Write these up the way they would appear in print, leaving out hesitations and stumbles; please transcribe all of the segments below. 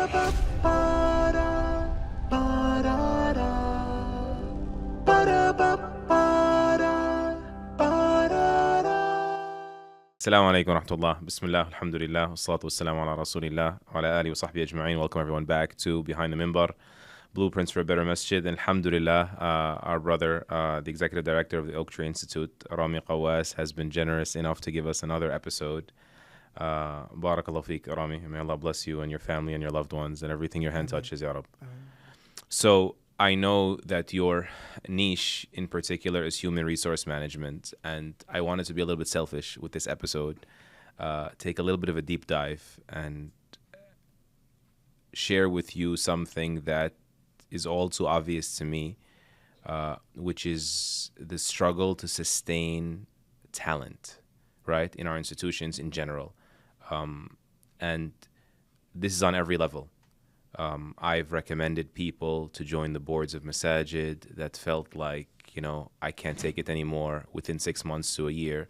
Assalamu alaikum wa rahmatullah. Bismillah, alhamdulillah, wassalatu wassalamu ala rasulillah, wa ala alihi wa sahbihi ajma'in. Welcome everyone back to Behind the Minbar, Blueprints for a Better Masjid. Alhamdulillah, our brother, the executive director of the OakTree Institute, Rami Kawas, has been generous enough to give us another episode. Barakallahu feek, Rami. May Allah bless you and your family and your loved ones and everything your hand touches, Ya Rab. So, I know that your niche in particular is human resource management, and I wanted to be a little bit selfish with this episode, take a little bit of a deep dive and share with you something that is all too obvious to me, which is the struggle to sustain talent, right, in our institutions in general. And this is on every level. I've recommended people to join the boards of Masjid that felt like, I can't take it anymore within 6 months to a year,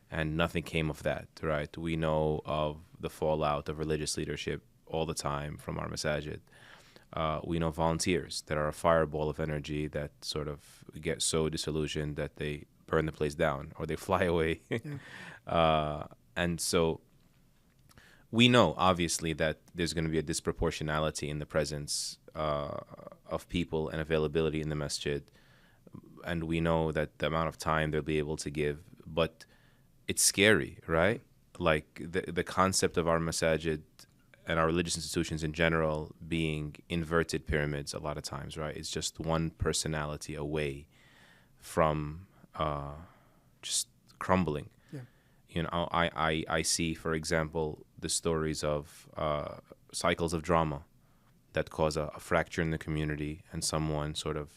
and nothing came of that, right? We know of the fallout of religious leadership all the time from our Masjid. We know volunteers that are a fireball of energy that sort of get so disillusioned that they burn the place down or they fly away. And so we know, obviously, that there's going to be a disproportionality in the presence of people and availability in the masjid. And we know that the amount of time they'll be able to give. But it's scary, right? Like the concept of our masajid and our religious institutions in general being inverted pyramids a lot of times, right? It's just one personality away from just crumbling. I see, for example, the stories of cycles of drama that cause a fracture in the community, and someone sort of,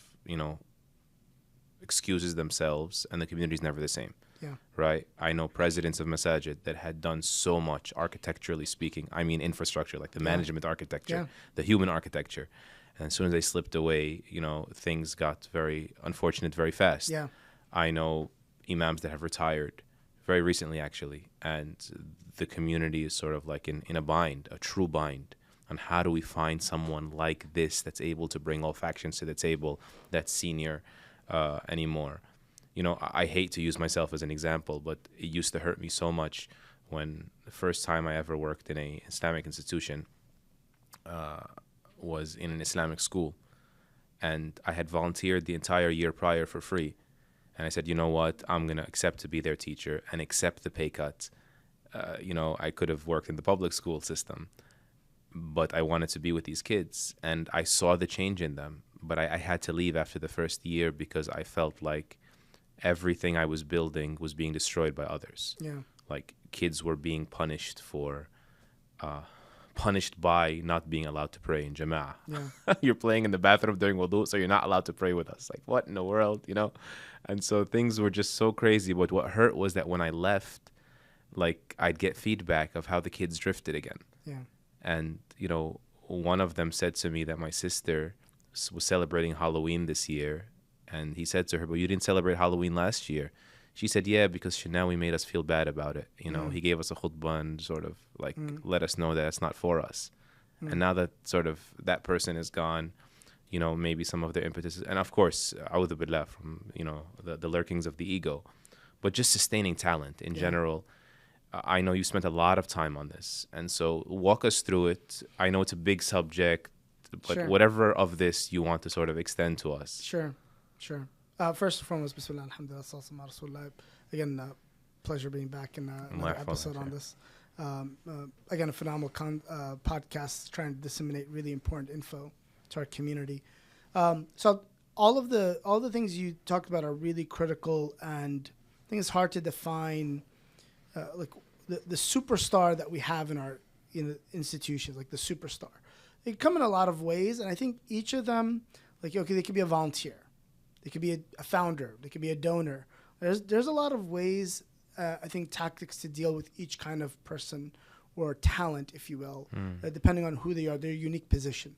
excuses themselves, and the community is never the same. Yeah. Right? I know presidents of Masjid that had done so much, architecturally speaking. I mean infrastructure, like the management architecture, the human architecture. And as soon as they slipped away, things got very unfortunate very fast. Yeah. I know Imams that have retired very recently, actually, and the community is sort of like in a bind, a true bind, on how do we find someone like this that's able to bring all factions to the table, that's senior anymore. I hate to use myself as an example, but it used to hurt me so much when the first time I ever worked in a Islamic institution was in an Islamic school, and I had volunteered the entire year prior for free. And I said, you know what, I'm going to accept to be their teacher and accept the pay cut. I could have worked in the public school system, but I wanted to be with these kids. And I saw the change in them. But I had to leave after the first year because I felt like everything I was building was being destroyed by others. Yeah. Like kids were being punished by not being allowed to pray in Jama'ah. Yeah. You're playing in the bathroom during wudu, so you're not allowed to pray with us. Like, what in the world, And so things were just so crazy. But what hurt was that when I left, like, I'd get feedback of how the kids drifted again. Yeah. And, one of them said to me that my sister was celebrating Halloween this year. And he said to her, but you didn't celebrate Halloween last year. She said, yeah, because Elshinawy made us feel bad about it. He gave us a khutbah and sort of like let us know that it's not for us. And now that sort of that person is gone, maybe some of their impetus, and of course, a'udhu billah, from, the lurkings of the ego, but just sustaining talent in general. I know you spent a lot of time on this. And so walk us through it. I know it's a big subject, but whatever of this you want to sort of extend to us. Sure. First and foremost, Bismillah, alhamdulillah, sallallahu alaihi wasallam. Again, pleasure being back in another episode on this. Again, a phenomenal podcast trying to disseminate really important info to our community. So all of the things you talked about are really critical, and I think it's hard to define like the superstar that we have in our institutions, like the superstar. They come in a lot of ways, and I think each of them, they could be a volunteer. They could be a founder. They could be a donor. There's a lot of ways, I think, tactics to deal with each kind of person or talent, if you will, depending on who they are, their unique position.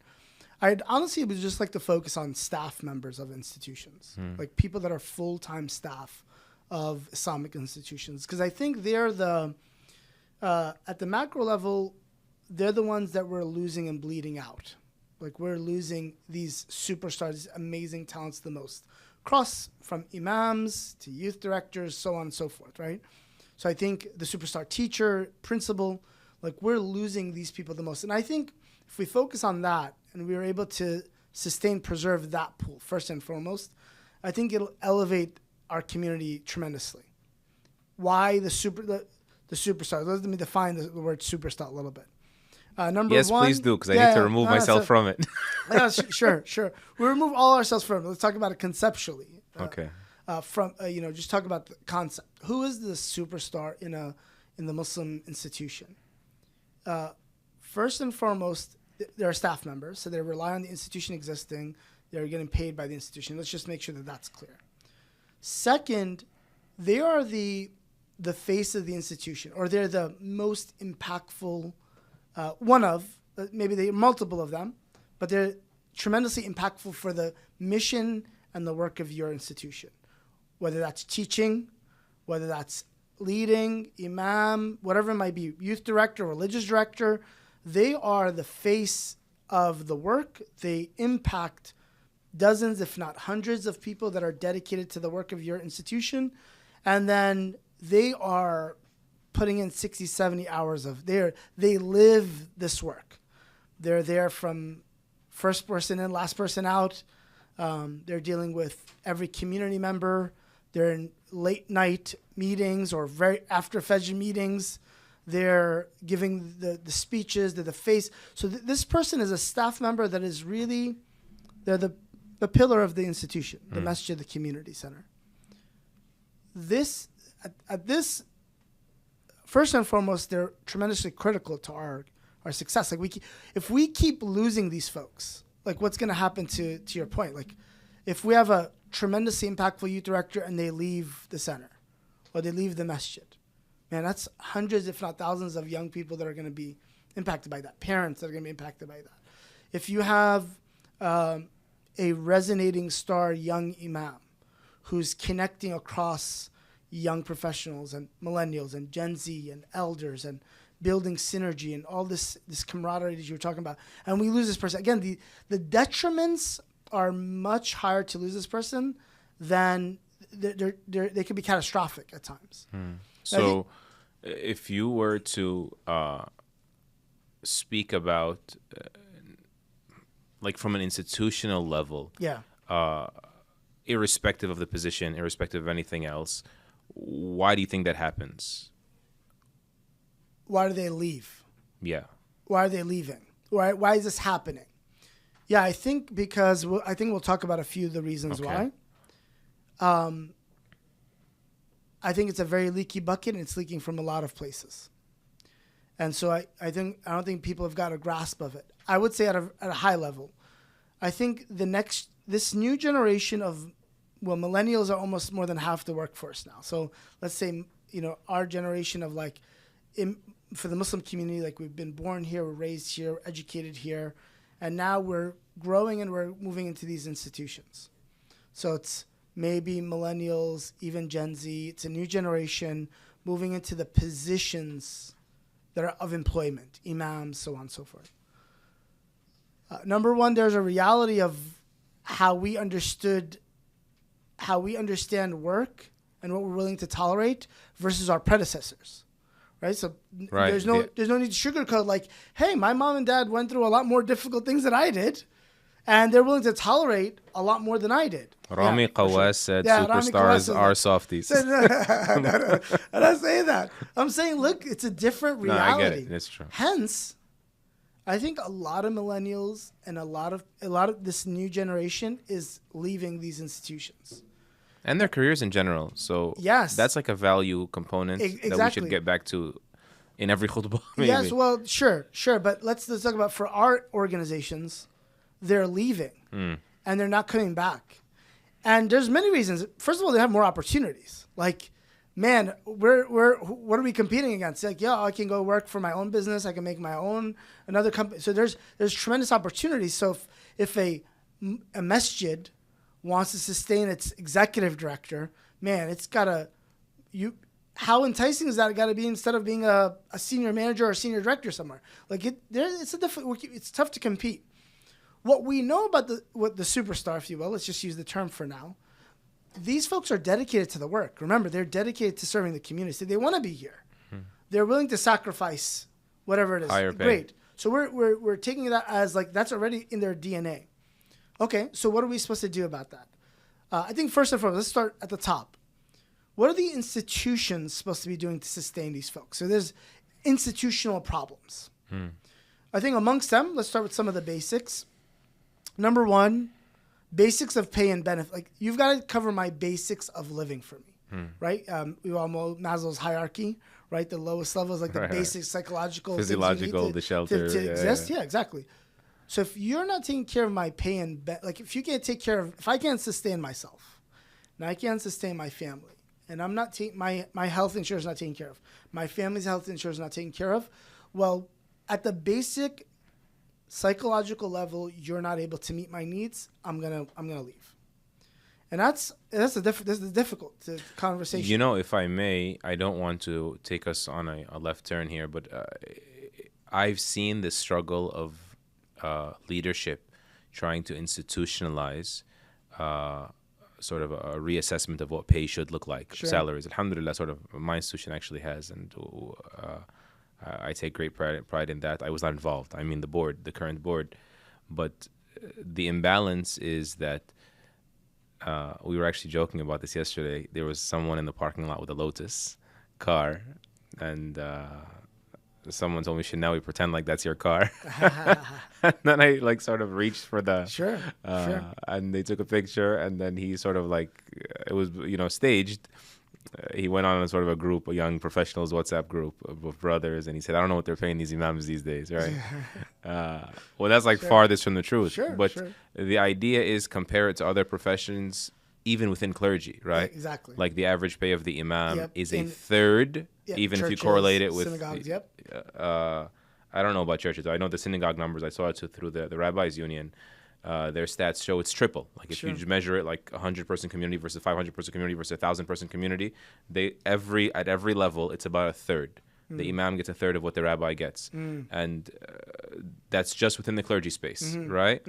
I'd honestly would just like to focus on staff members of institutions, like people that are full-time staff of Islamic institutions, because I think they're at the macro level, they're the ones that we're losing and bleeding out. Like, we're losing these superstars, these amazing talents the most. Across from imams to youth directors, so on and so forth, right? So I think the superstar teacher, principal, like, we're losing these people the most. And I think if we focus on that and we are able to preserve that pool, first and foremost, I think it'll elevate our community tremendously. Why the superstar? Let me define the word superstar a little bit. Number yes, one. Yes, please do, because I need to remove myself from it. Sure. We remove all ourselves from it. Let's talk about it conceptually. Okay. Just talk about the concept. Who is the superstar in the Muslim institution? First and foremost, they're staff members, so they rely on the institution existing. They're getting paid by the institution. Let's just make sure that that's clear. Second, they are the face of the institution, or they're the most impactful. Maybe there are multiple of them, but they're tremendously impactful for the mission and the work of your institution. Whether that's teaching, whether that's leading, imam, whatever it might be, youth director, religious director, they are the face of the work. They impact dozens, if not hundreds, of people that are dedicated to the work of your institution. And then they are putting in 60, 70 hours they live this work. They're there from first person in, last person out. They're dealing with every community member. They're in late night meetings or very after Fajr meetings. They're giving the speeches, they're the face. So this person is a staff member that is really, they're the pillar of the institution, the Masjid, the community center. First and foremost, they're tremendously critical to our success. Like, if we keep losing these folks, like, what's going to happen to your point? Like, if we have a tremendously impactful youth director and they leave the center or they leave the masjid, man, that's hundreds, if not thousands, of young people that are going to be impacted by that. Parents that are going to be impacted by that. If you have a resonating star young imam who's connecting across young professionals and millennials and Gen Z and elders and building synergy and all this camaraderie that you were talking about, and we lose this person, again, the detriments are much higher to lose this person than they could be catastrophic at times. So if you were to speak about like from an institutional level, irrespective of the position, irrespective of anything else, why do you think that happens? Why do they leave? Yeah. Why are they leaving? Why is this happening? Yeah, I think because we'll talk about a few of the reasons why. I think it's a very leaky bucket, and it's leaking from a lot of places. And so I don't think people have got a grasp of it. I would say at a high level, I think this new generation of, millennials are almost more than half the workforce now. So let's say, our generation of for the Muslim community, like, we've been born here, we're raised here, we're educated here, and now we're growing and we're moving into these institutions. So it's maybe millennials, even Gen Z. It's a new generation moving into the positions that are of employment, imams, so on and so forth. Number one, there's a reality of how we understand work and what we're willing to tolerate versus our predecessors. Right? So there's no need to sugarcoat, like, hey, my mom and dad went through a lot more difficult things than I did, and they're willing to tolerate a lot more than I did. Rami Kawas said superstars are softies. I'm not saying that. I'm saying, look, it's a different reality. No, I get it. It's true. Hence, I think a lot of millennials and a lot of this new generation is leaving these institutions. And their careers in general. So yes, that's like a value component that we should get back to in every khutbah. Maybe. Yes, well, sure. But let's talk about, for our organizations, they're leaving and they're not coming back. And there's many reasons. First of all, they have more opportunities. Like, man, what are we competing against? Like, I can go work for my own business. I can make my own another company. So there's tremendous opportunities. So if a masjid wants to sustain its executive director, man, how enticing is that got to be instead of being a senior manager or a senior director somewhere? Like it's tough to compete. What we know about the superstar, if you will, let's just use the term for now. These folks are dedicated to the work. Remember, they're dedicated to serving the community. So they want to be here. They're willing to sacrifice whatever it is. Higher pay. Great. So we're taking that as like that's already in their DNA. Okay, so what are we supposed to do about that? I think first and foremost, let's start at the top. What are the institutions supposed to be doing to sustain these folks? So there's institutional problems. I think amongst them, let's start with some of the basics. Number one, basics of pay and benefit. Like you've got to cover my basics of living for me, right? We all know Maslow's hierarchy, right? The lowest level is like the basic psychological, physiological, the shelter to exist. Yeah, exactly. So if you're not taking care of my pay and like if you can't take care of, if I can't sustain myself, and I can't sustain my family, and I'm not taking my health insurance not taken care of, my family's health insurance not taken care of, well, at the basic psychological level, you're not able to meet my needs. I'm gonna leave, and that's a difficult conversation. You know, if I may, I don't want to take us on a left turn here, but I've seen the struggle of leadership trying to institutionalize sort of a reassessment of what pay should look like, salaries. Alhamdulillah, sort of my institution actually has, and I take great pride in that. I was not involved. I mean, the current board. But the imbalance is that we were actually joking about this yesterday. There was someone in the parking lot with a Lotus car, and someone told me, Elshinawy, pretend like that's your car. And then I like sort of reached for the sure. And they took a picture, and then he sort of like it was staged. He went on a sort of a young professionals WhatsApp group of brothers, and he said, I don't know what they're paying these Imams these days, right? Well, that's like farthest from the truth. But the idea is compare it to other professions, even within clergy, right? Yeah, exactly. Like the average pay of the Imam is a third, even churches, if you correlate it with synagogues. I don't know about churches. I know the synagogue numbers. I saw it through the Rabbis Union. Their stats show it's triple. Like if you just measure it like 100-person community versus 500-person community versus 1,000-person community, at every level it's about a third. The Imam gets a third of what the rabbi gets, and that's just within the clergy space, right?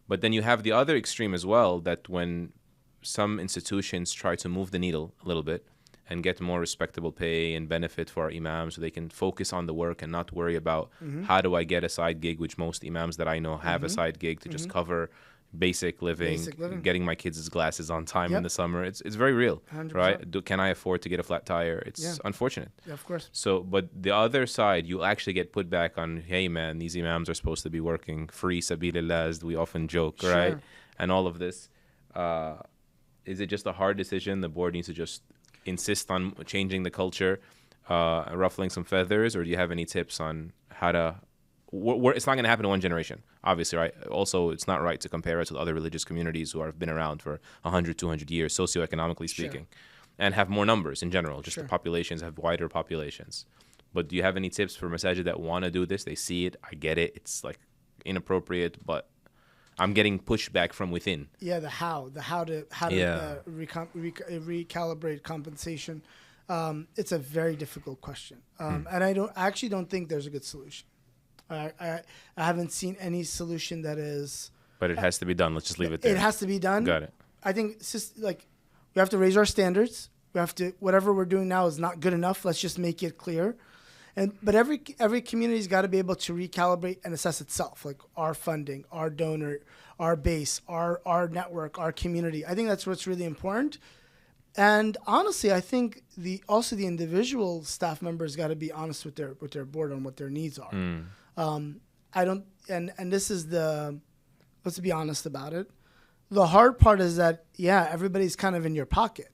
But then you have the other extreme as well, that when some institutions try to move the needle a little bit and get more respectable pay and benefit for our Imams so they can focus on the work and not worry about how do I get a side gig, which most Imams that I know have a side gig to just cover basic living, getting my kids' glasses on time in the summer. It's very real, 100%. Right? Can I afford to get a flat tire? It's unfortunate. Yeah, of course. So, but the other side, you actually get put back on, hey man, these Imams are supposed to be working free, sabilillah, as we often joke, right? And all of this. Is it just a hard decision? The board needs to just insist on changing the culture, ruffling some feathers, or do you have any tips on how to it's not going to happen in one generation, obviously, right? Also, it's not right to compare us with other religious communities who have been around for 100, 200 years, socioeconomically speaking, and have more numbers in general. Just the populations have wider populations. But do you have any tips for masajid that want to do this? They see it, I get it, it's like inappropriate, but I'm getting pushback from within. Yeah, the how to recalibrate compensation. It's a very difficult question, and I actually don't think there's a good solution. I haven't seen any solution that is. But it has to be done. Let's just leave it there. It has to be done. Got it. I think it's just like we have to raise our standards. We have to, whatever we're doing now is not good enough. Let's just make it clear. But every community's got to be able to recalibrate and assess itself, like our funding, our donor, our base, our network, our community. I think that's what's really important. And honestly, I think the individual staff members got to be honest with their board on what their needs are. I don't, and this is let's be honest about it. The hard part is that, everybody's kind of in your pocket.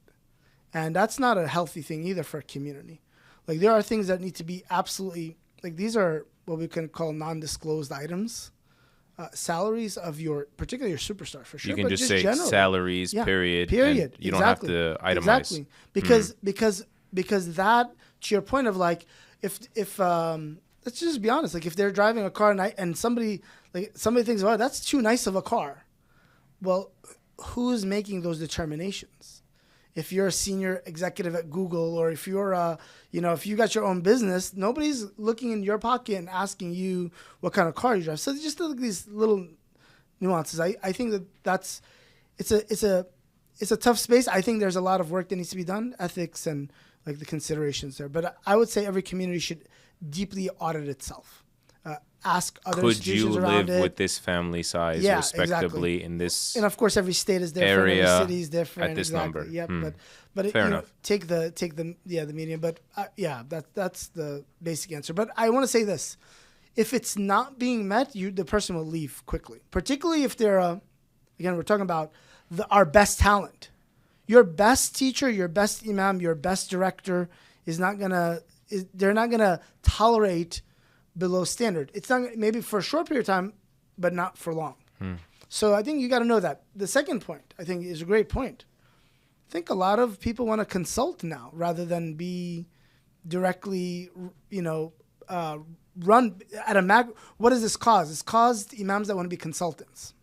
And that's not a healthy thing either for a community. Like there are things that need to be absolutely, like these are what we can call non-disclosed items. Salaries of particularly your superstar for sure. You can just say generally, salaries, period. Period. You don't have to itemize. Exactly. Because that, to your point of like, if let's just be honest, like if they're driving a car and somebody thinks, oh, that's too nice of a car. Well, who's making those determinations? if you're a senior executive at Google, or if you're if you got your own business, nobody's looking in your pocket and asking you what kind of car you drive. So just these little nuances. I think it's a tough space. I think there's a lot of work that needs to be done, ethics and like the considerations there. But I would say every community should deeply audit itself. Ask other institutions around it. Could you live with this family size respectably in this and of course every state is different, area every city is different at this number? Yep. But Fair enough. Take the median. But that's the basic answer. But I want to say this: if it's not being met, the person will leave quickly. Particularly if they're again, we're talking about our best talent. Your best teacher, your best imam, your best director they're not gonna tolerate below standard. It's not, maybe for a short period of time, but not for long. So I think you got to know that. The second point, I think, is a great point. I think a lot of people want to consult now rather than be directly, run at a What does this cause? It's caused imams that want to be consultants,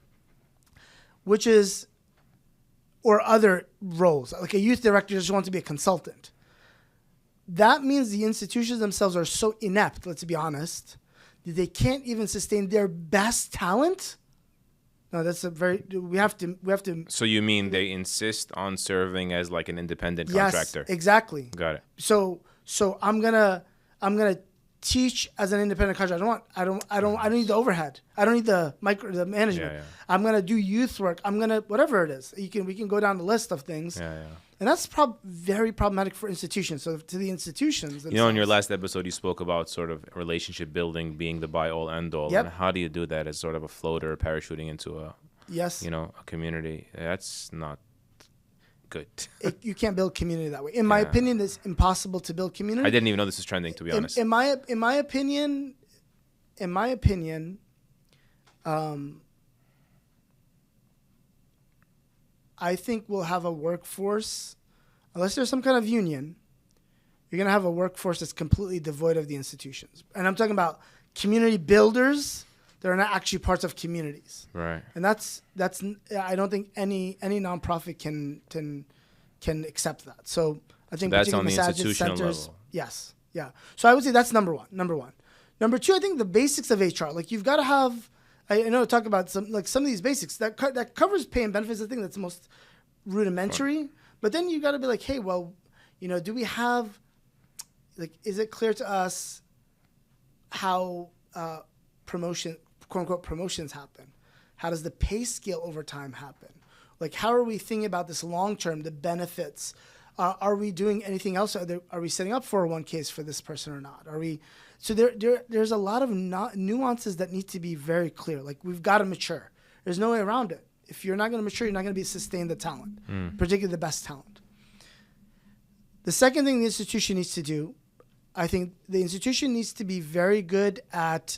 or other roles. Like a youth director just wants to be a consultant. That means the institutions themselves are so inept, let's be honest, that they can't even sustain their best talent. No, that's we have to. So you mean they insist on serving as like an independent contractor? Yes, exactly. Got it. So I'm gonna teach as an independent contractor. I don't need the overhead. I don't need the management. Yeah. I'm gonna do youth work. Whatever it is. We can go down the list of things. Yeah. And that's very problematic for institutions. So to the institutions themselves. In your last episode, you spoke about sort of relationship building being the by-all, end-all. Yep. And how do you do that as sort of a floater parachuting into a community? That's not good. You can't build community that way. In my opinion, it's impossible to build community. I didn't even know this was trending, to be honest. In my opinion, I think we'll have a workforce, unless there's some kind of union, you're going to have a workforce that's completely devoid of the institutions. And I'm talking about community builders that are not actually parts of communities. Right. And that's I don't think any nonprofit can accept that. So I think that's on the Masajid institutional centers, level. Yes. Yeah. So I would say that's number one. Number two, I think the basics of HR, like you've got to have, I know talk about some of these basics that covers pay and benefits. I think that's the most rudimentary. Right. But then you got to be like, hey, well, do we have, is it clear to us how promotion, quote unquote, promotions happen? How does the pay scale over time happen? Like, how are we thinking about this long term, the benefits? Are we doing anything else? Are we setting up 401ks for this person or not? Are we? So there's a lot of nuances that need to be very clear. Like, we've got to mature. There's no way around it. If you're not going to mature, you're not going to sustain the talent, particularly the best talent. The second thing the institution needs to do, I think the institution needs to be very good at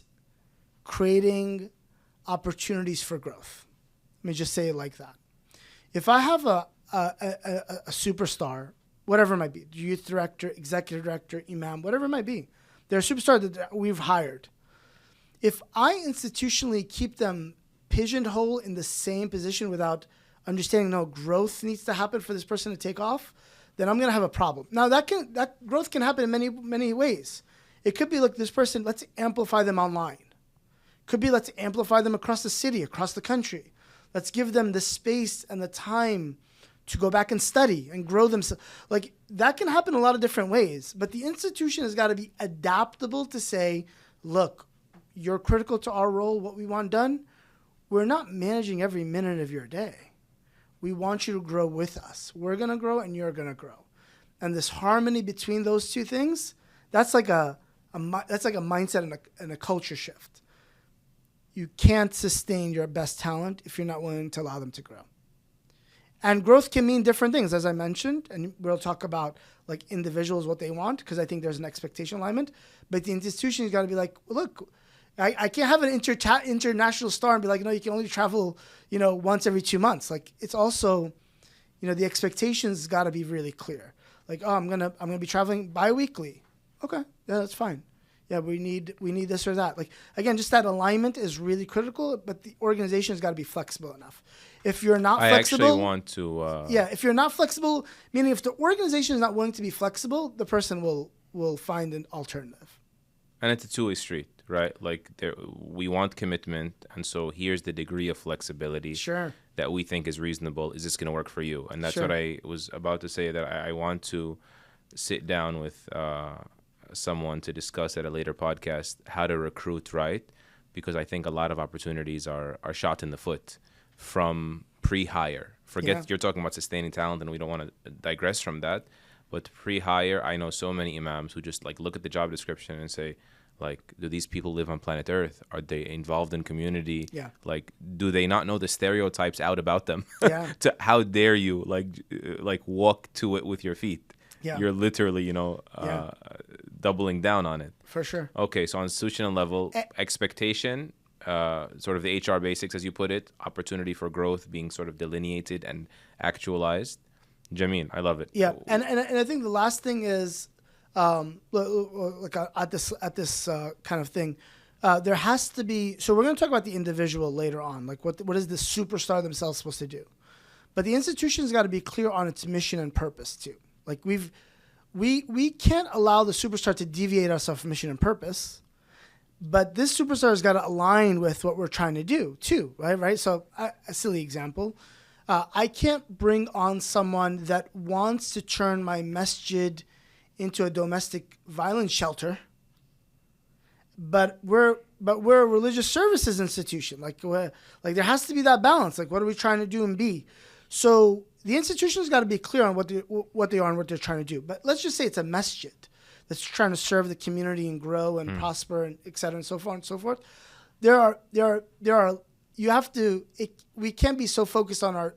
creating opportunities for growth. Let me just say it like that. If I have a superstar, whatever it might be, youth director, executive director, imam, whatever it might be, they're a superstar that we've hired. If I institutionally keep them pigeonholed in the same position without understanding no growth needs to happen for this person to take off, then I'm going to have a problem. Now that growth can happen in many ways. It could be, look, this person, let's amplify them online. Could be, let's amplify them across the city, across the country. Let's give them the space and the time to go back and study and grow themselves. Like, that can happen a lot of different ways. But the institution has got to be adaptable to say, look, you're critical to our role, what we want done. We're not managing every minute of your day. We want you to grow with us. We're going to grow and you're going to grow. And this harmony between those two things, that's like a mindset and a culture shift. You can't sustain your best talent if you're not willing to allow them to grow. And growth can mean different things, as I mentioned, and we'll talk about like individuals, what they want, because I think there's an expectation alignment. But the institution's got to be like, look, I can't have an international star and be like, no, you can only travel, once every 2 months. Like, it's also, the expectations got to be really clear. Like, oh, I'm gonna be traveling bi-weekly. Okay, yeah, that's fine. Yeah, we need this or that. Like, again, just that alignment is really critical, but the organization's got to be flexible enough. If you're not flexible, I actually want to. If you're not flexible, meaning if the organization is not willing to be flexible, the person will find an alternative. And it's a two-way street, right? Like, we want commitment, and so here's the degree of flexibility that we think is reasonable. Is this going to work for you? And that's what I was about to say, that I want to sit down with someone to discuss at a later podcast how to recruit right, because I think a lot of opportunities are shot in the foot from pre-hire. You're talking about sustaining talent, and we don't want to digress from that. But pre-hire, I know so many imams who just like look at the job description and say, like, do these people live on planet Earth? Are they involved in community? Yeah. Like, do they not know the stereotypes out about them? Yeah. How dare you like walk to it with your feet? Yeah. You're literally, doubling down on it. For sure. Okay, so on institutional level, expectation, sort of the HR basics, as you put it, opportunity for growth being sort of delineated and actualized. Jameen, I love it. Yeah, and I think the last thing is, like at this kind of thing, there has to be. So we're going to talk about the individual later on, like what is the superstar themselves supposed to do, but the institution's got to be clear on its mission and purpose too. Like we can't allow the superstar to deviate ourselves from mission and purpose, but this superstar has got to align with what we're trying to do too, right? So a silly example. I can't bring on someone that wants to turn my masjid into a domestic violence shelter, but we're a religious services institution. Like there has to be that balance. Like, what are we trying to do and be? So the institution's got to be clear on what they are and what they're trying to do. But let's just say it's a masjid that's trying to serve the community and grow and prosper and et cetera and so forth and so forth. There are. You have to. We can't be so focused on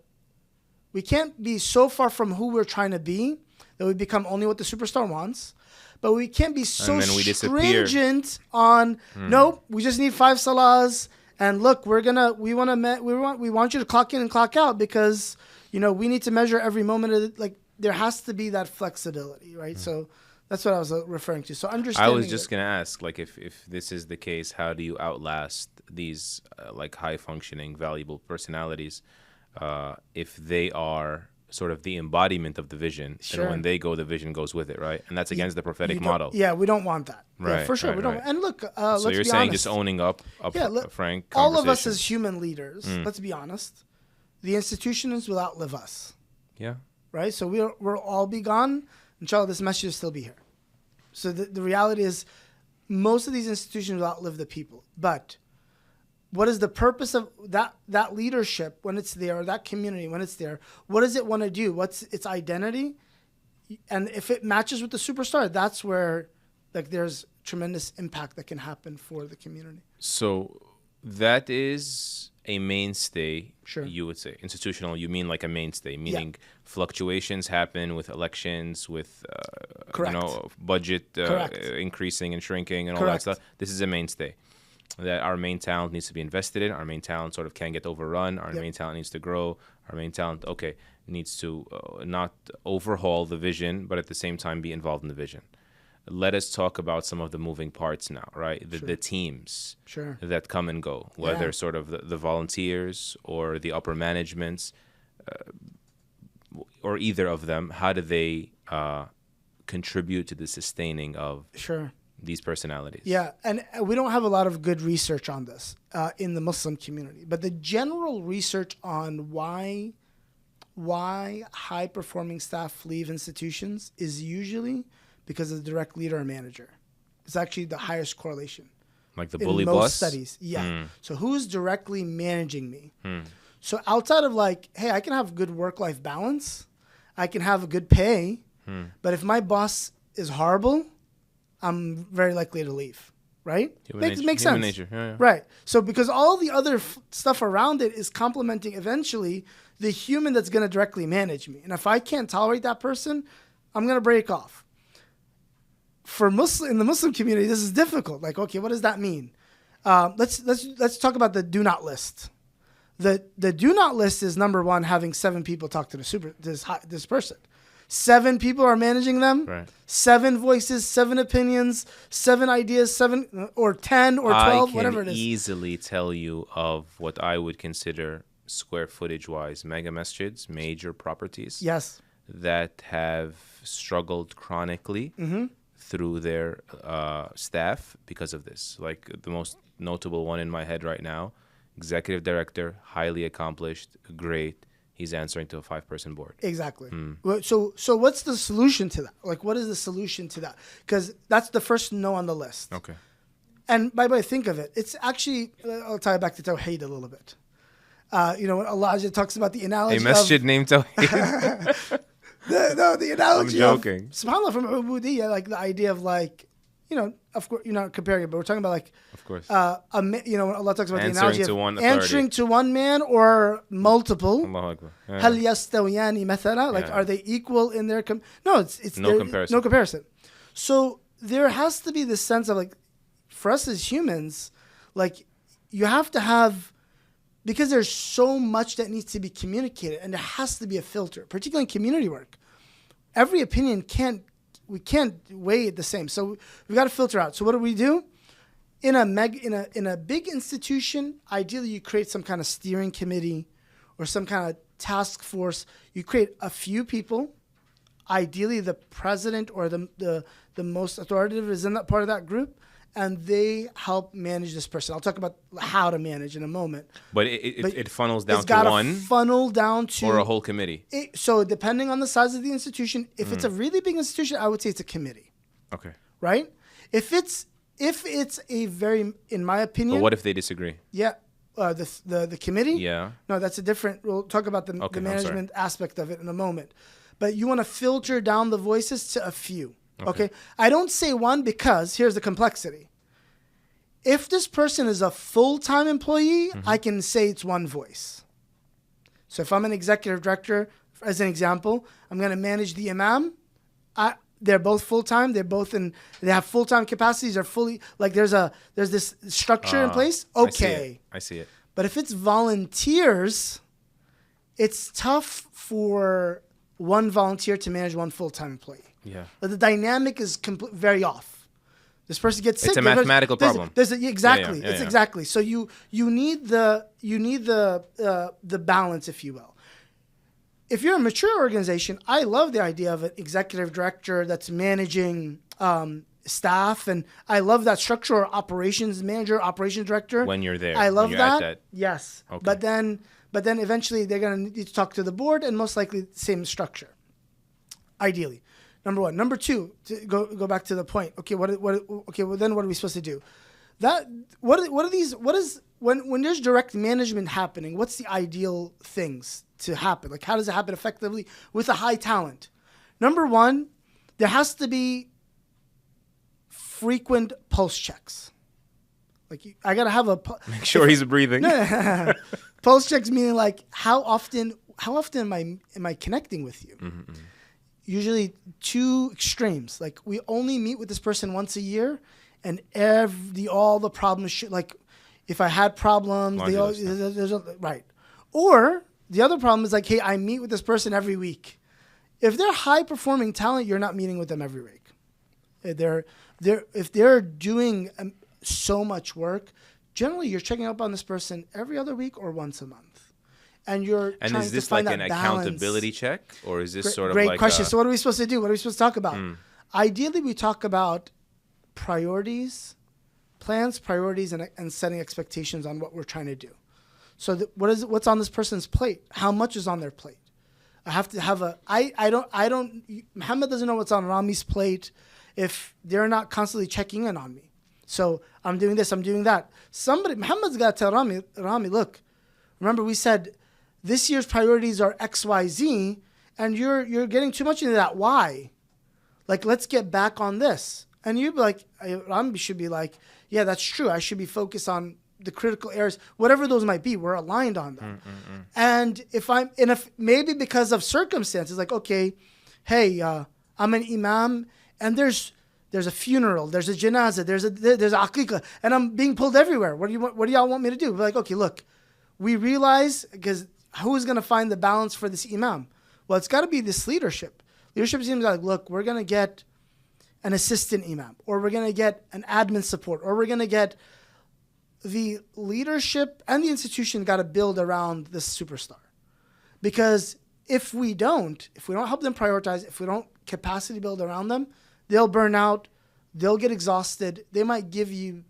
we can't be so far from who we're trying to be that we become only what the superstar wants. But we can't be so stringent on no. We just need 5 salahs, and look, we want you to clock in and clock out because we need to measure every moment of it. Like, there has to be that flexibility, right? So that's what I was referring to. So understanding. I was just gonna ask, like, if this is the case, how do you outlast these like high functioning, valuable personalities if they are sort of the embodiment of the vision, and when they go, the vision goes with it, right? And that's against the prophetic model. Yeah, we don't want that. Right, yeah, for sure. Right, we don't. Right. And look, so let's you're be saying honest. just owning up frank all of us as human leaders, let's be honest, the institutions will outlive us. Yeah. Right? So we'll all be gone. Inshallah, this message will still be here. So the reality is most of these institutions will outlive the people. But what is the purpose of that leadership when it's there, or that community when it's there? What does it want to do? What's its identity? And if it matches with the superstar, that's where there's tremendous impact that can happen for the community. So that is a mainstay, sure. You would say. Institutional, you mean like a mainstay, meaning fluctuations happen with elections, with budget increasing and shrinking and all that stuff. This is a mainstay. That our main talent needs to be invested in. Our main talent sort of can't get overrun. Our main talent needs to grow. Our main talent, needs to not overhaul the vision, but at the same time be involved in the vision. Let us talk about some of the moving parts now, right? The teams that come and go, whether sort of the volunteers or the upper managements, or either of them. How do they contribute to the sustaining of these personalities? Yeah, and we don't have a lot of good research on this in the Muslim community, but the general research on why high-performing staff leave institutions is usually because of the direct leader or manager. It's actually the highest correlation. Like the bully boss? In most studies, yeah. So who's directly managing me? So outside of hey, I can have good work-life balance, I can have a good pay, but if my boss is horrible, I'm very likely to leave, right? Makes sense. Nature. Yeah. Right. So because all the other stuff around it is complementing eventually the human that's going to directly manage me. And if I can't tolerate that person, I'm going to break off. In the Muslim community, this is difficult. Like, okay, what does that mean? Let's talk about the do not list. The do not list is number one, having 7 people talk to this person. 7 people are managing them. Right. 7 voices, 7 opinions, 7 ideas, 7 or 10 or 12, whatever it is. I can easily tell you of what I would consider square footage wise mega masjids, major properties. Yes. That have struggled chronically through their staff because of this. Like the most notable one in my head right now, executive director, highly accomplished, great. He's answering to a 5-person board. Exactly. So what's the solution to that? Like, what is the solution to that? Because that's the first no on the list. Okay. And by the way, think of it. It's actually, I'll tie it back to Tawheed a little bit. When Allah talks about the analogy a masjid named Tawheed. the analogy I'm joking. SubhanAllah, from Ubudiyyah, like the idea of like, of course, you're not comparing it, but we're talking about like, of course, when Allah talks about the analogy of answering to one man or multiple. Allahu Akbar. Hal yastawiyani mathala? Like, are they equal in their no? It's no comparison. No comparison. So there has to be this sense of like, for us as humans, like you have to have, because there's so much that needs to be communicated, and there has to be a filter, particularly in community work. Every opinion we can't weigh it the same. So we've got to filter out. So what do? In a big institution, ideally you create some kind of steering committee or some kind of task force. You create a few people. Ideally, the president or the most authoritative is in that part of that group, and they help manage this person. I'll talk about how to manage in a moment. But it funnels down it's to one? Funnel down to... Or a whole committee? So depending on the size of the institution, if it's a really big institution, I would say it's a committee. Okay. Right? If it's a very, in my opinion... But what if they disagree? Yeah. The committee? Yeah. No, that's a different... We'll talk about the management aspect of it in a moment. But you want to filter down the voices to a few. Okay. I don't say one because here's the complexity. If this person is a full-time employee, I can say it's one voice. So if I'm an executive director, as an example, I'm going to manage the imam. They're both full-time. They have full-time capacities. They're fully, like there's this structure in place. Okay. I see it. But if it's volunteers, it's tough for one volunteer to manage one full-time employee. Yeah. But the dynamic is very off. This person gets sick. It's a mathematical problem. Exactly. Yeah. Exactly. So you need the balance, if you will. If you're a mature organization, I love the idea of an executive director that's managing staff, and I love that structure, or operations manager, operations director. When you're there, I love that. Yes. Okay. But then eventually they're going to need to talk to the board, and most likely same structure. Ideally. Number one. Number two, to go back to the point. Okay, then what are we supposed to do? When there's direct management happening, what's the ideal things to happen? Like, how does it happen effectively with a high talent? Number one, there has to be frequent pulse checks. Like, I gotta have make sure he's breathing. Pulse checks meaning like how often am I connecting with you? Mm-hmm. Usually 2 extremes. Like, we only meet with this person once a year, and all the problems like if I had problems, right. Or the other problem is like, hey, I meet with this person every week. If they're high performing talent, you're not meeting with them every week. If they're doing so much work, generally you're checking up on this person every other week or once a month. And is this like an accountability check, or is this sort of like great question? So what are we supposed to do? What are we supposed to talk about? Ideally, we talk about priorities, plans, priorities, and setting expectations on what we're trying to do. So what's on this person's plate? How much is on their plate? I have to have Muhammad doesn't know what's on Rami's plate if they're not constantly checking in on me. So I'm doing this, I'm doing that. Muhammad's got to tell Rami, look, remember we said this year's priorities are X, Y, Z, and you're getting too much into that Y. Like, let's get back on this. And you'd be like, Rami should be like, yeah, that's true. I should be focused on the critical areas, whatever those might be. We're aligned on them. And maybe because of circumstances, like, okay, hey, I'm an imam, and there's a funeral, there's a janazah, there's a aqiqah, and I'm being pulled everywhere. What do y'all want me to do? We're like, okay, look, we realize, because who's going to find the balance for this imam? Well, it's got to be this leadership. Leadership teams are like, look, we're going to get an assistant imam, or we're going to get an admin support, or we're going to get the leadership and the institution got to build around this superstar. Because if we don't help them prioritize, if we don't capacity build around them, they'll burn out, they'll get exhausted. They might give you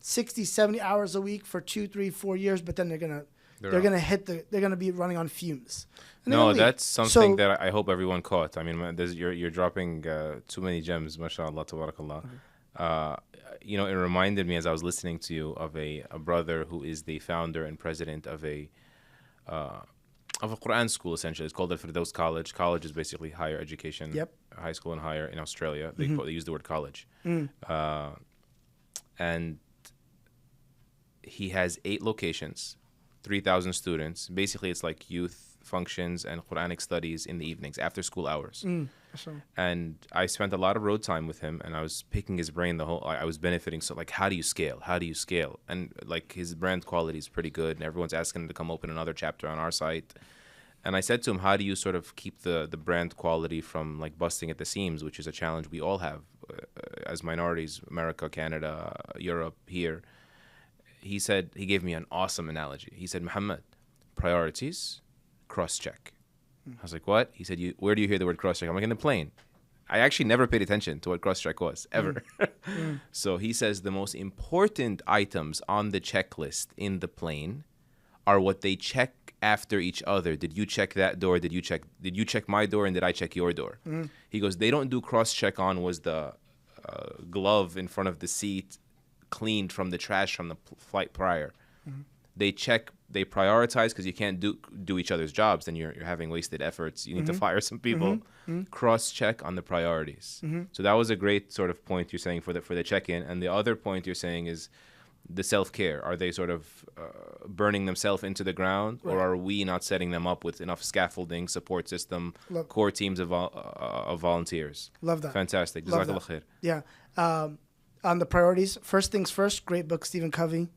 60, 70 hours a week for 2, 3, 4 years, but then they're going to be running on fumes. No, that's something that I hope everyone caught. I mean, you're dropping too many gems, mashallah, tabarakallah. You know, it reminded me as I was listening to you of a brother who is the founder and president of a Quran school, essentially. It's called Al-Firdaus College. College is basically higher education, high school and higher in Australia. They use the word college. And he has 8 locations, 3,000 students. Basically, it's like youth functions and Quranic studies in the evenings, after school hours. And I spent a lot of road time with him, and I was picking his brain I was benefiting. So, like, how do you scale? And, like, his brand quality is pretty good, and everyone's asking him to come open another chapter on our site. And I said to him, how do you sort of keep the brand quality from, like, busting at the seams, which is a challenge we all have as minorities, America, Canada, Europe, here. He gave me an awesome analogy. He said, Mohammad, priorities, cross-check. I was like, what? He said, where do you hear the word cross-check? I'm like, in the plane. I actually never paid attention to what cross-check was, ever. So he says the most important items on the checklist in the plane are what they check after each other. Did you check that door? Did you check my door? And did I check your door? He goes, they don't do cross-check on was the glove in front of the seat cleaned from the trash from the flight prior. They prioritize, because you can't do each other's jobs, then you're having wasted efforts. You need to fire some people. Cross-check on the priorities. So that was a great sort of point you're saying for the check-in. And the other point you're saying is the self-care. Are they sort of burning themselves into the ground, or are we not setting them up with enough scaffolding, support system, core teams of volunteers? Love that. Fantastic. Jazakallah khair. Yeah. On the priorities, first things first, great book, Stephen Covey.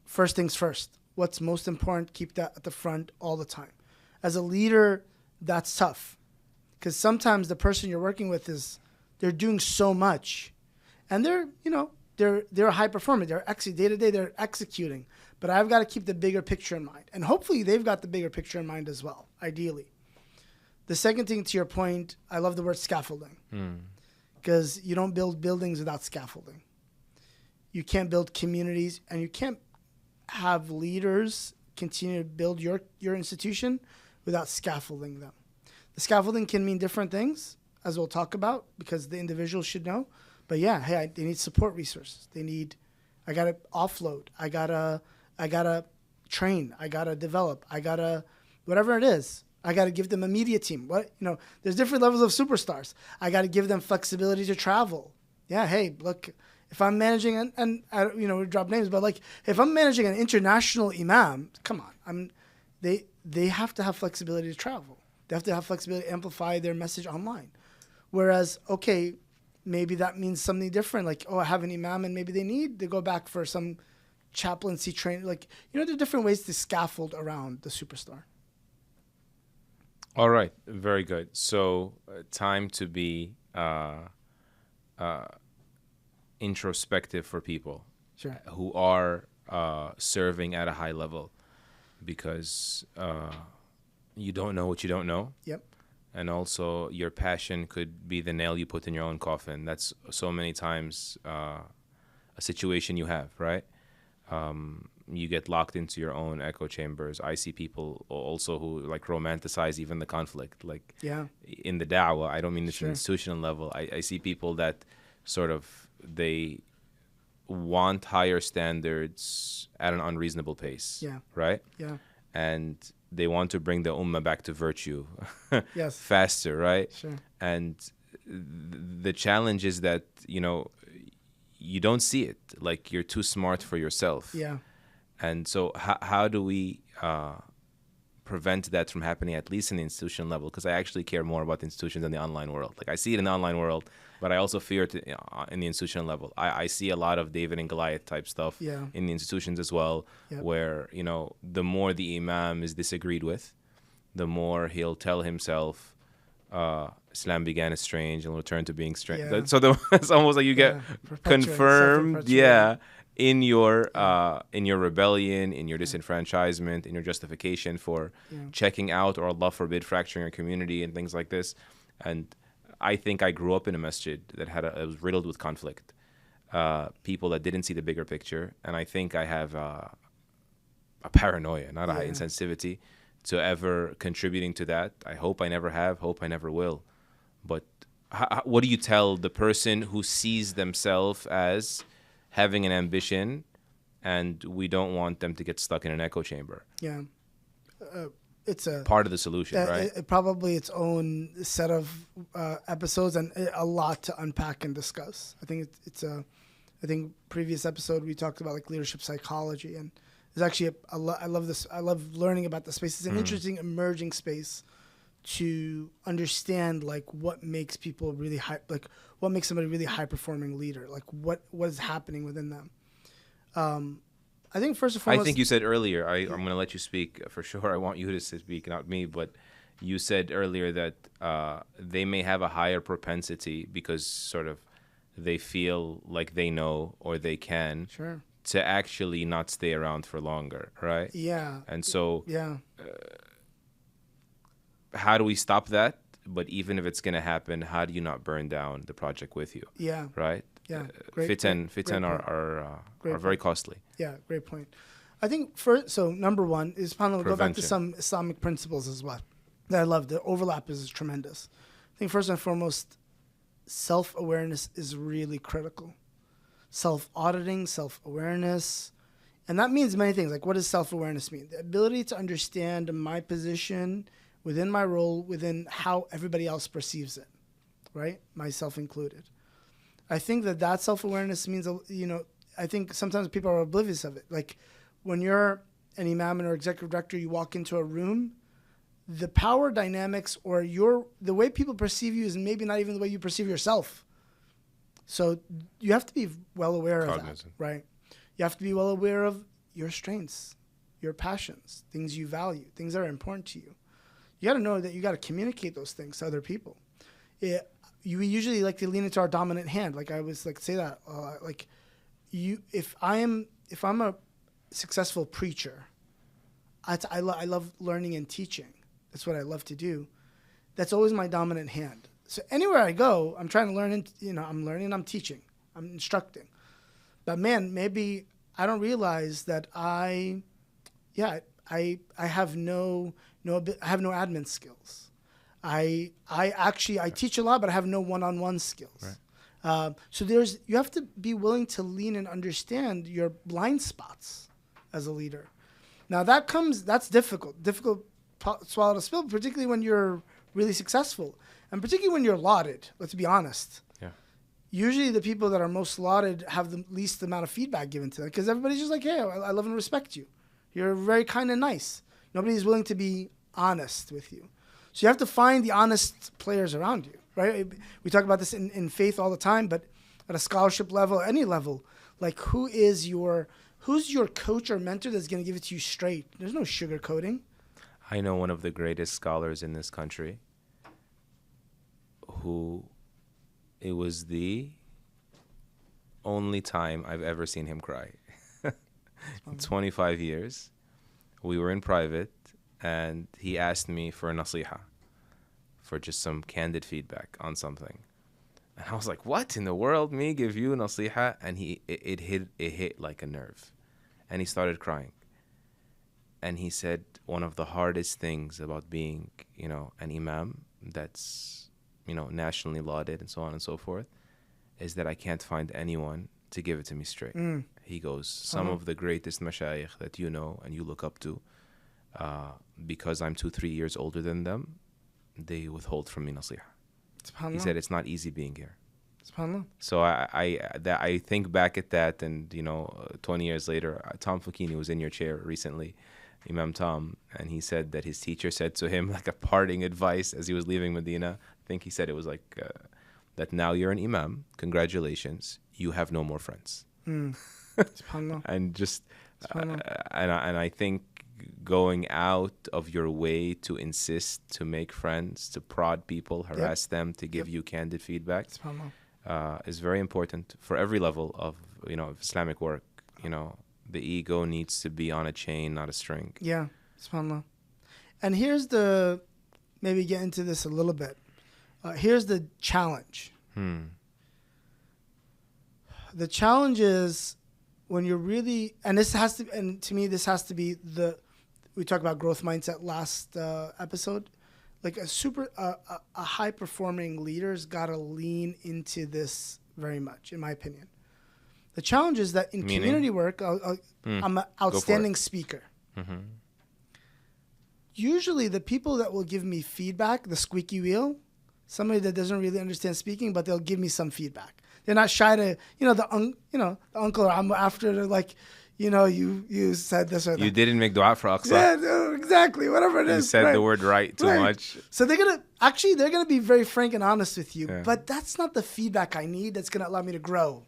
First things first. What's most important, keep that at the front all the time. As a leader, that's tough. Because sometimes the person you're working with they're doing so much. And they're a high performer. They're day-to-day, they're executing. But I've got to keep the bigger picture in mind. And hopefully they've got the bigger picture in mind as well, ideally. The second thing, to your point, I love the word scaffolding. Because you don't build buildings without scaffolding. You can't build communities, and you can't have leaders continue to build your institution without scaffolding them. The scaffolding can mean different things, as we'll talk about, because the individual should know. But yeah, they need support resources. I gotta offload. I gotta train. I gotta develop. Whatever it is. I got to give them a media team. There's different levels of superstars. I got to give them flexibility to travel. Yeah, hey, look, if I'm managing we drop names, but like if I'm managing an international imam, come on, they have to have flexibility to travel. They have to have flexibility to amplify their message online. Whereas, okay, maybe that means something different. Like, I have an imam, and maybe they need to go back for some chaplaincy training. Like, there are different ways to scaffold around the superstar. All right, very good. So, time to be introspective for people who are serving at a high level, because you don't know what you don't know. Yep. And also, your passion could be the nail you put in your own coffin. That's so many times a situation you have, right? You get locked into your own echo chambers. I see people also who like romanticize even the conflict. Like in the da'wah, I don't mean this at an institutional level. I see people that sort of, they want higher standards at an unreasonable pace. Yeah. Right? Yeah. And they want to bring the ummah back to virtue yes. faster, right? Sure. And the challenge is that, you don't see it. Like, you're too smart for yourself. Yeah. And so how do we prevent that from happening, at least in the institutional level? Because I actually care more about the institutions than the online world. Like, I see it in the online world, but I also fear it in the institutional level. I see a lot of David and Goliath type stuff in the institutions as well, where, the more the imam is disagreed with, the more he'll tell himself, Islam began as strange and will return to being strange. Yeah. So it's almost like you get confirmed, in your rebellion, in your disenfranchisement, in your justification for checking out, or Allah forbid, fracturing your community and things like this. And I think I grew up in a masjid that it was riddled with conflict, people that didn't see the bigger picture, and I think I have a paranoia, not a high insensitivity, to ever contributing to that. I hope I never have, hope I never will. But what do you tell the person who sees themselves as having an ambition and we don't want them to get stuck in an echo chamber? Yeah. It's a part of the solution, right? Probably its own set of episodes and a lot to unpack and discuss. I think I think previous episode we talked about like leadership psychology, and there's actually I love this. I love learning about the space. It's an interesting emerging space to understand like what makes people really high, like what makes somebody really high performing leader, like what is happening within them. I think first and foremost, I think you said earlier, I'm going to let you speak for sure. I want you to speak, not me, but you said earlier that they may have a higher propensity because sort of they feel like they know or they can to actually not stay around for longer, right? Yeah. And so how do we stop that? But even if it's going to happen, how do you not burn down the project with you? Yeah. Right? Yeah. Fitan are very costly. Yeah, great point. I think number one is we'll go back to some Islamic principles as well that I love. The overlap is tremendous. I think first and foremost, self-awareness is really critical. Self-auditing, self-awareness. And that means many things. Like, what does self-awareness mean? The ability to understand my position within my role, within how everybody else perceives it, right? Myself included. I think that self-awareness means, I think sometimes people are oblivious of it. Like, when you're an imam or executive director, you walk into a room, the power dynamics or the way people perceive you is maybe not even the way you perceive yourself. So you have to be well aware of that, right? You have to be well aware of your strengths, your passions, things you value, things that are important to you. You got to know that you got to communicate those things to other people. We usually like to lean into our dominant hand. Like I always like to say that, if I'm a successful preacher, I love learning and teaching. That's what I love to do. That's always my dominant hand. So anywhere I go, I'm trying to learn, I'm learning, I'm teaching, I'm instructing. But man, maybe I don't realize that I have no admin skills. I teach a lot, but I have no one-on-one skills. Right. So you have to be willing to lean and understand your blind spots as a leader. Now that's difficult swallow to spill, particularly when you're really successful. And particularly when you're lauded, let's be honest. Yeah. Usually the people that are most lauded have the least amount of feedback given to them because everybody's just like, hey, I love and respect you. You're very kind and nice. Nobody's willing to be honest with you. So you have to find the honest players around you, right? We talk about this in faith all the time, but at a scholarship level, any level, like who's your coach or mentor that's going to give it to you straight? There's no sugarcoating. I know one of the greatest scholars in this country who it was the only time I've ever seen him cry. In 25 years, we were in private, and he asked me for a nasiha, for just some candid feedback on something. And I was like, what in the world? Me give you nasiha? And it hit like a nerve. And he started crying. And he said one of the hardest things about being, an imam that's, nationally lauded and so on and so forth, is that I can't find anyone to give it to me straight. He goes, some of the greatest mashayikh that you know and you look up to, because I'm 2-3 years older than them, they withhold from me nasiha. He said it's not easy being here. So I think back at that, and 20 years later, Tom Fakini was in your chair recently, Imam Tom, and he said that his teacher said to him like a parting advice as he was leaving Medina. I think he said it was like that now you're an imam, congratulations, you have no more friends. And just and I think going out of your way to insist, to make friends, to prod people, harass them, to give you candid feedback, is very important for every level of, of Islamic work. The ego needs to be on a chain, not a string. Yeah, subhanAllah. And maybe get into this a little bit. Here's the challenge. The challenge is when you're really, and to me, this has to be we talked about growth mindset last episode. Like a high performing leader's got to lean into this very much, in my opinion. The challenge is that in community work, I'm an outstanding speaker. Mm-hmm. Usually the people that will give me feedback, the squeaky wheel, somebody that doesn't really understand speaking, but they'll give me some feedback. They're not shy to, the uncle, or I'm after, like, you said this or that. You didn't make dua for Aqsa. Yeah, no, exactly, whatever it is. You said the word right too much. So they're going to be very frank and honest with you, but that's not the feedback I need that's going to allow me to grow.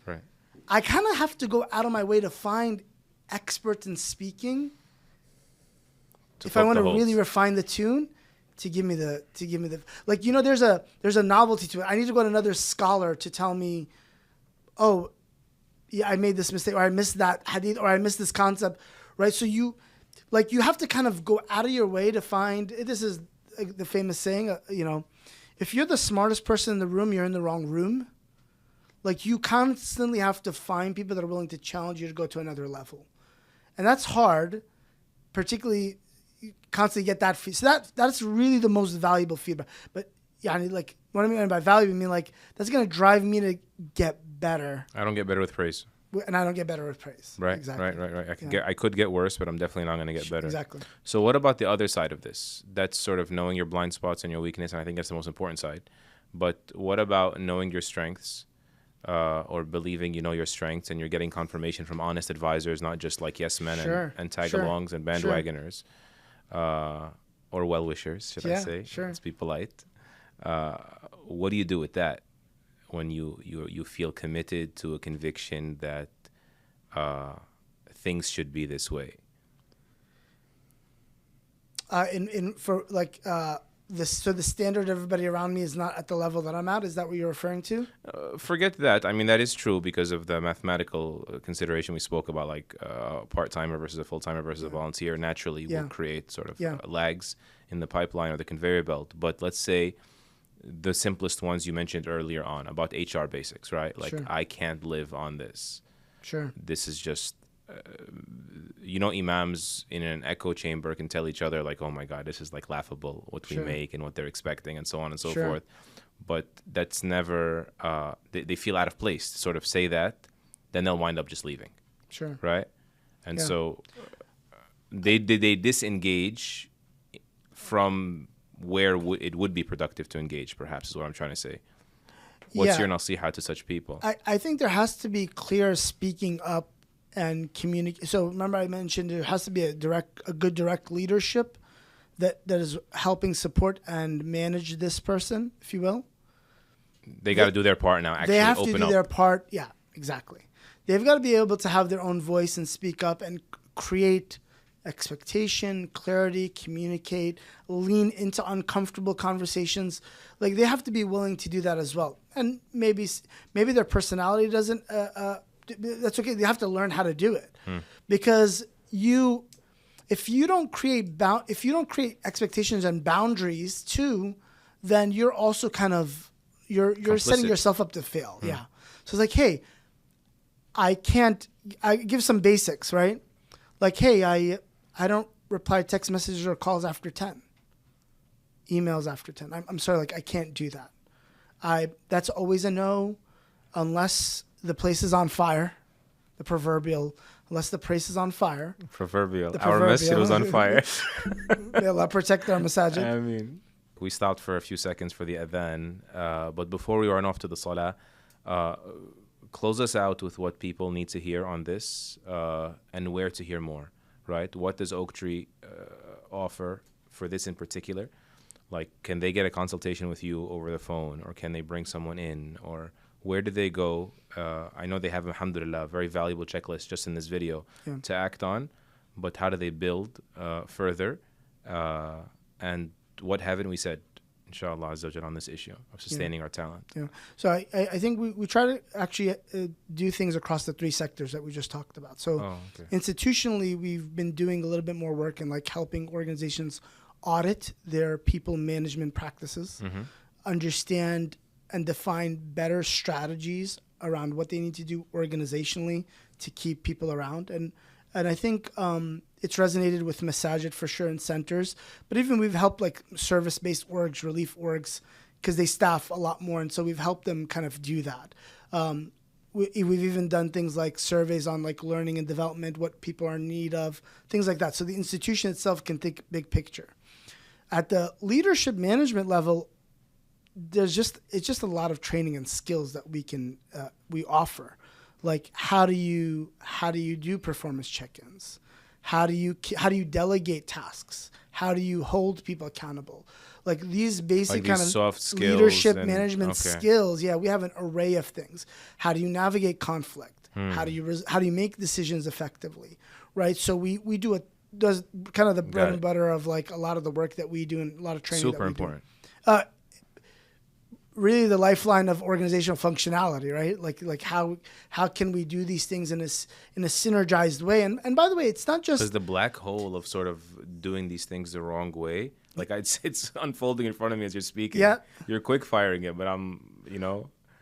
Right. I kind of have to go out of my way to find experts in speaking if I want to really refine the tune. To give me the like, there's a novelty to it. I need to go to another scholar to tell me, oh, yeah, I made this mistake, or I missed that hadith, or I missed this concept, right? So you have to kind of go out of your way to find. This is the famous saying, if you're the smartest person in the room, you're in the wrong room. Like, you constantly have to find people that are willing to challenge you to go to another level, and that's hard, particularly. You constantly get that feedback. So that's really the most valuable feedback. But like, what I mean by valuable, I mean like that's gonna drive me to get better. I don't get better with praise. And I don't get better with praise. Right. Exactly. Right. I could get worse, but I'm definitely not gonna get better. Exactly. So what about the other side of this? That's sort of knowing your blind spots and your weakness, and I think that's the most important side. But what about knowing your strengths? Or believing your strengths, and you're getting confirmation from honest advisors, not just like yes men and tag-alongs and bandwagoners. Or well-wishers, should I say? Sure. Let's be polite. What do you do with that when you feel committed to a conviction that things should be this way? So the standard of everybody around me is not at the level that I'm at? Is that what you're referring to? Forget that. I mean, that is true because of the mathematical consideration we spoke about, like part-timer versus a full-timer versus a volunteer naturally will create sort of lags in the pipeline or the conveyor belt. But let's say the simplest ones you mentioned earlier on about HR basics, right? Like, I can't live on this. Sure. This is just... imams in an echo chamber can tell each other like, oh my God, this is like laughable what we make and what they're expecting and so on and so forth. But that's never, they feel out of place to sort of say that, then they'll wind up just leaving. Sure. Right? And so they disengage from where it would be productive to engage, perhaps is what I'm trying to say. What's your nasiha to such people? I think there has to be clear speaking up and communicate. So remember, I mentioned there has to be a good direct leadership that is helping support and manage this person, if you will. They got to do their part now. Actually, they have to do their part. Yeah, exactly. They've got to be able to have their own voice and speak up and create expectation, clarity, communicate, lean into uncomfortable conversations. Like, they have to be willing to do that as well. And maybe their personality doesn't. That's okay. They have to learn how to do it, because if you don't create expectations and boundaries too, then you're also kind of you're setting yourself up to fail. Yeah. So it's like, hey, I give some basics, right? Like, hey, I don't reply text messages or calls after 10, emails after 10. I'm sorry, like, I can't do that. That's always a no, unless the place is on fire, the proverbial, unless the place is on fire. Our masjid was on fire. May Allah protect our masajid. I mean, we stopped for a few seconds for the adhan, but before we run off to the salah, close us out with what people need to hear on this and where to hear more, right? What does OakTree offer for this in particular? Like, can they get a consultation with you over the phone, or can they bring someone in, or where do they go? I know they have, alhamdulillah, a very valuable checklist just in this video to act on. but how do they build further? And what haven't we said, inshallah Azza wa Jal, on this issue of sustaining our talent? Yeah. So I think we try to actually do things across the three sectors that we just talked about. So institutionally, we've been doing a little bit more work in like helping organizations audit their people management practices, understand and define better strategies around what they need to do organizationally to keep people around. And I think it's resonated with Masjid for sure in centers, but even we've helped like service-based orgs, relief orgs, because they staff a lot more. And so we've helped them kind of do that. We've even done things like surveys on like learning and development, what people are in need of, things like that. So the institution itself can think big picture. At the leadership management level, it's just a lot of training and skills that we offer. Like how do you do performance check-ins? How do you delegate tasks? How do you hold people accountable? Like these basic kind of soft skills, leadership management skills. Yeah, we have an array of things. How do you navigate conflict? How do you make decisions effectively? Right. So we do does kind of the bread and butter of like a lot of the work that we do and a lot of training. Super important. Really the lifeline of organizational functionality, right? Like how can we do these things in a synergized way? And by the way, it's not just because the black hole of sort of doing these things the wrong way. Like it's unfolding in front of me as you're speaking. Yeah, you're quick firing it, but I'm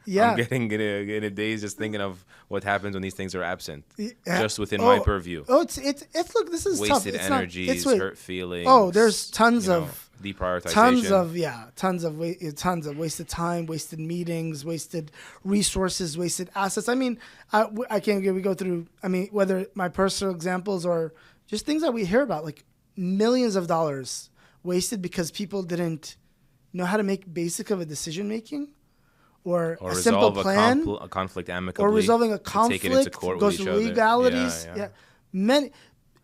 getting in a daze just thinking of what happens when these things are absent, just within my purview. It's look, this is wasted tough. energies, hurt feelings. Oh, there's tons of deprioritization. Tons of wasted time, wasted meetings, wasted resources, wasted assets. I mean, I can't we go through. I mean, whether my personal examples or just things that we hear about, like millions of dollars wasted because people didn't know how to make basic of a decision making. Or a simple plan, a conflict amicably, or resolving a conflict, take it into court goes with to each legalities. Yeah.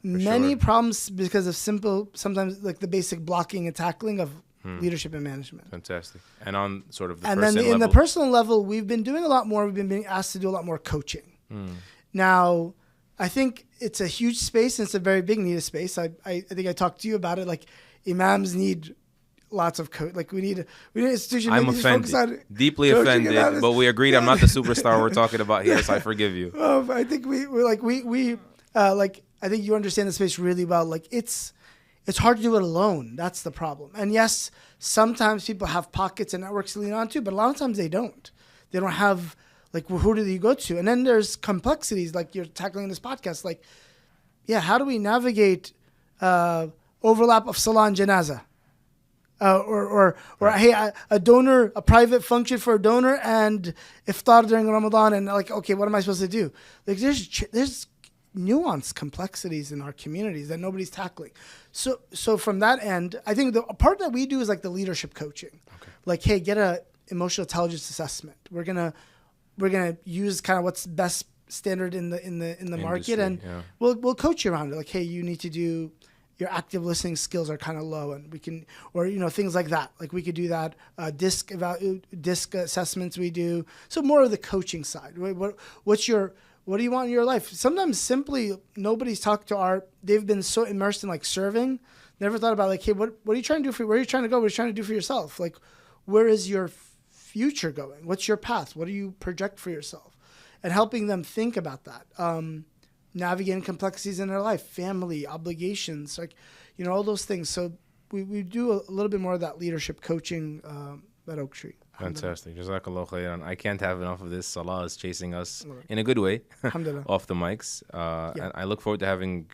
Many problems because of sometimes like the basic blocking and tackling of leadership and management. Fantastic. And on sort of the in the personal level, we've been doing a lot more. We've been being asked to do a lot more coaching. Now, I think it's a huge space and it's a very big needed space. I think I talked to you about it. Like Imams need lots of we need an institution. I'm offended, deeply offended, but we agreed I'm not the superstar we're talking about here, so I forgive you. I think I think you understand the space really well. Like it's hard to do it alone. That's the problem. And yes, sometimes people have pockets and networks to lean on to, but a lot of times they don't. They don't have like who do you go to? And then there's complexities like you're tackling in this podcast. Like, how do we navigate overlap of salah and janazah? Or hey, a donor, a private function for a donor and iftar during Ramadan, and like, okay, what am I supposed to do? Like, there's nuanced complexities in our communities that nobody's tackling. So from that end, I think the part that we do is like the leadership coaching. Okay. Like, hey, get a emotional intelligence assessment. We're gonna use kind of what's best standard in the market, and we'll coach you around it. Like, hey, you need to do. Your active listening skills are kind of low, and we can, or things like that. Like we could do that. DISC assessments we do. So more of the coaching side. What do you want in your life? Sometimes simply nobody's talked to they've been so immersed in like serving, never thought about like, hey, what are you trying to do for? Where are you trying to go? What are you trying to do for yourself? Like, where is your future going? What's your path? What do you project for yourself? And helping them think about that. Navigating complexities in their life, family, obligations, like, all those things. So we do a little bit more of that leadership coaching at OakTree. Fantastic. Jazakallah khairan. I can't have enough of this. Salah is chasing us in a good way off the mics. And I look forward to having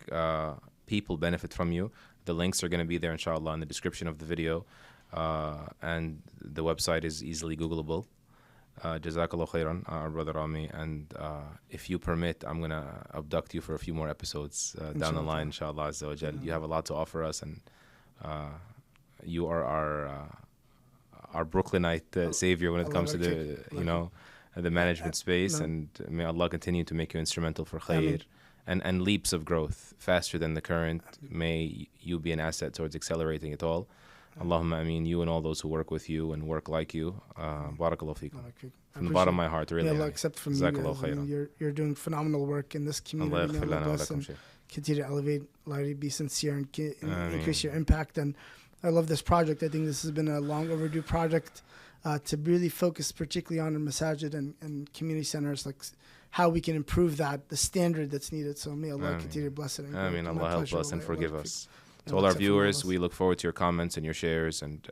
people benefit from you. The links are going to be there, inshallah, in the description of the video. And the website is easily Googleable. Jazakallah khairan, our brother Rami, and if you permit, I'm gonna abduct you for a few more episodes down the line, inshallah azza wa jal. You have a lot to offer us, and you are our Brooklynite savior when it comes to the management space, and may Allah continue to make you instrumental for khair and leaps of growth faster than the current. May you be an asset towards accelerating it all. Allahumma ameen, you and all those who work with you and work like you. Barakallahu feekum. From the bottom of my heart, really. Allah accept from you guys. You're doing phenomenal work in this community. Allah yaghfir lana wa lakum, Shaykh. continue to elevate, allow you to be sincere and increase your impact. And I love this project. I think this has been a long overdue project to really focus particularly on the masajid and community centers, like how we can improve the standard that's needed. So may Allah continue to bless it. Ameen. Allah help us and forgive us. To all our viewers, we look forward to your comments and your shares and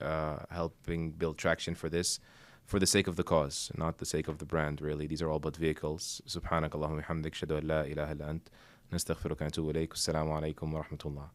helping build traction for this, for the sake of the cause, not the sake of the brand, really. These are all but vehicles. Subhanak Allahumma bihamdik, shadu an la ilaha illa ant, nastaghfiruka wa natubu ilayk. Assalamu alaikum wa rahmatullah.